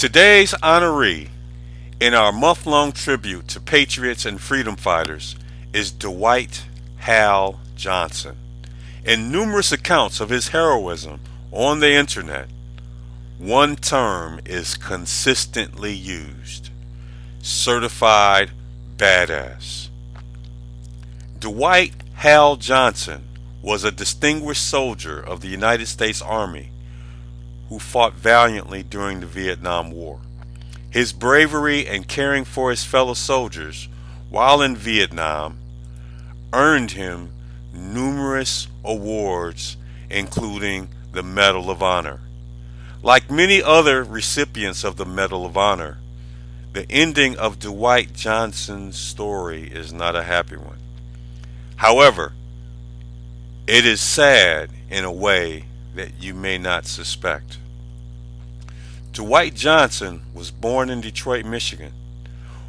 Today's honoree in our month-long tribute to patriots and freedom fighters is Dwight Hal Johnson. In numerous accounts of his heroism on the internet, one term is consistently used: certified badass. Dwight Hal Johnson was a distinguished soldier of the United States Army who fought valiantly during the Vietnam War. His bravery and caring for his fellow soldiers while in Vietnam earned him numerous awards, including the Medal of Honor. Like many other recipients of the Medal of Honor, the ending of Dwight Johnson's story is not a happy one. However, it is sad in a way that you may not suspect. Dwight Johnson was born in Detroit, Michigan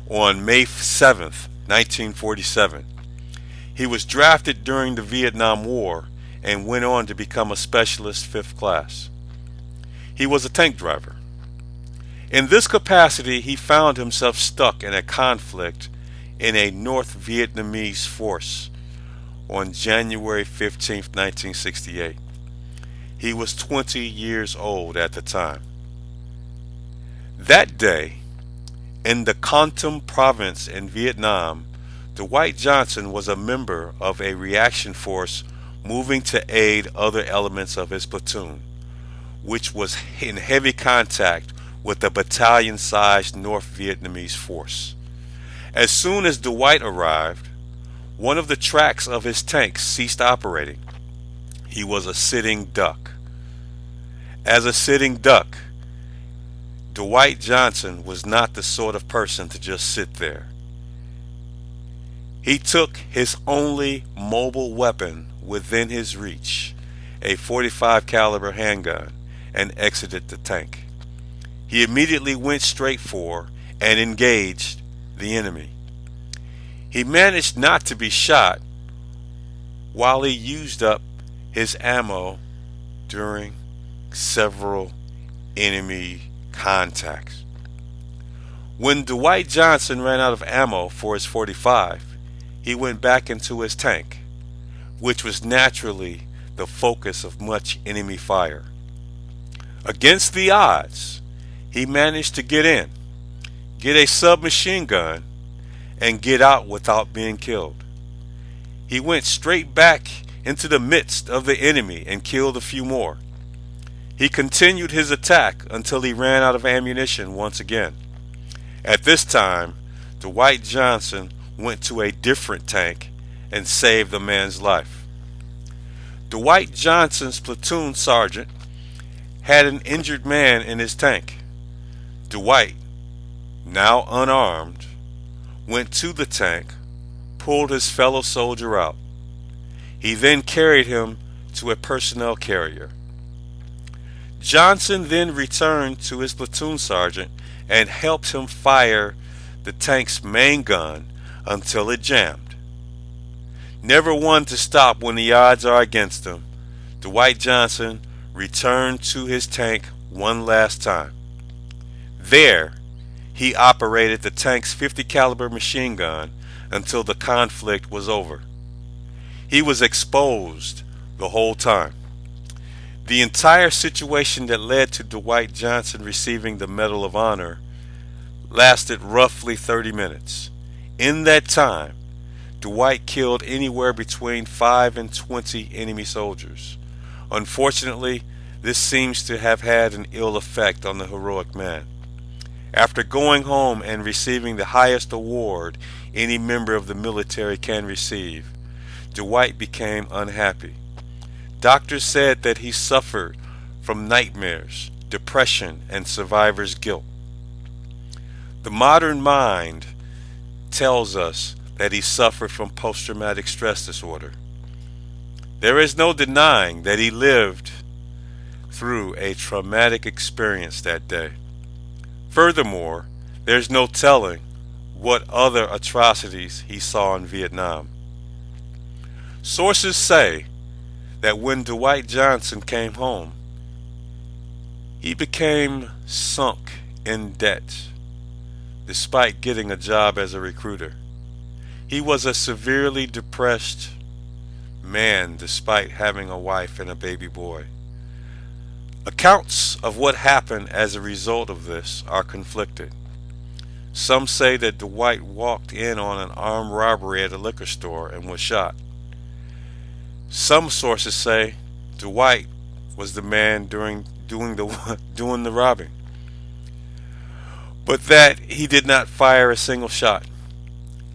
on May 7th, 1947. He was drafted during the Vietnam War and went on to become a specialist 5th class. He was a tank driver. In this capacity, he found himself stuck in a conflict in a North Vietnamese force on January 15, 1968. He was 20 years old at the time. That day, in the Kontum Province in Vietnam, Dwight Johnson was a member of a reaction force moving to aid other elements of his platoon, which was in heavy contact with a battalion-sized North Vietnamese force. As soon as Dwight arrived, one of the tracks of his tanks ceased operating. He was a sitting duck. As a sitting duck, Dwight Johnson was not the sort of person to just sit there. He took his only mobile weapon within his reach, a .45 caliber handgun, and exited the tank. He immediately went straight for and engaged the enemy. He managed not to be shot while he used up his ammo during several enemy contacts. When Dwight Johnson ran out of ammo for his .45, he went back into his tank, which was naturally the focus of much enemy fire. Against the odds, he managed to get in, get a submachine gun, and get out without being killed. He went straight back into the midst of the enemy and killed a few more. He continued his attack until he ran out of ammunition once again. At this time, Dwight Johnson went to a different tank and saved the man's life. Dwight Johnson's platoon sergeant had an injured man in his tank. Dwight, now unarmed, went to the tank, pulled his fellow soldier out. He then carried him to a personnel carrier. Johnson then returned to his platoon sergeant and helped him fire the tank's main gun until it jammed. Never one to stop when the odds are against him, Dwight Johnson returned to his tank one last time. There, he operated the tank's .50 caliber machine gun until the conflict was over. He was exposed the whole time. The entire situation that led to Dwight Johnson receiving the Medal of Honor lasted roughly 30 minutes. In that time, Dwight killed anywhere between 5 and 20 enemy soldiers. Unfortunately, this seems to have had an ill effect on the heroic man. After going home and receiving the highest award any member of the military can receive, Dwight became unhappy. Doctors said that he suffered from nightmares, depression, and survivor's guilt. The modern mind tells us that he suffered from post-traumatic stress disorder. There is no denying that he lived through a traumatic experience that day. Furthermore, there's no telling what other atrocities he saw in Vietnam. Sources say that when Dwight Johnson came home, he became sunk in debt, despite getting a job as a recruiter. He was a severely depressed man despite having a wife and a baby boy. Accounts of what happened as a result of this are conflicted. Some say that Dwight walked in on an armed robbery at a liquor store and was shot. Some sources say Dwight was the man doing the robbing, but that he did not fire a single shot.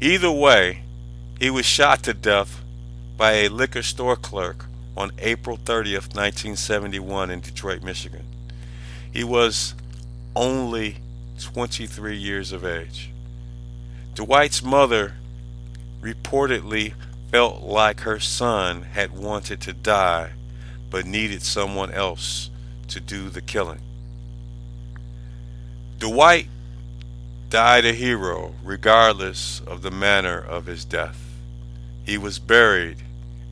Either way, he was shot to death by a liquor store clerk on April 30th, 1971 in Detroit, Michigan. He was only 23 years of age. Dwight's mother reportedly felt like her son had wanted to die but needed someone else to do the killing. Dwight died a hero regardless of the manner of his death. He was buried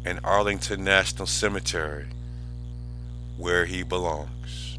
in Arlington National Cemetery, where he belongs.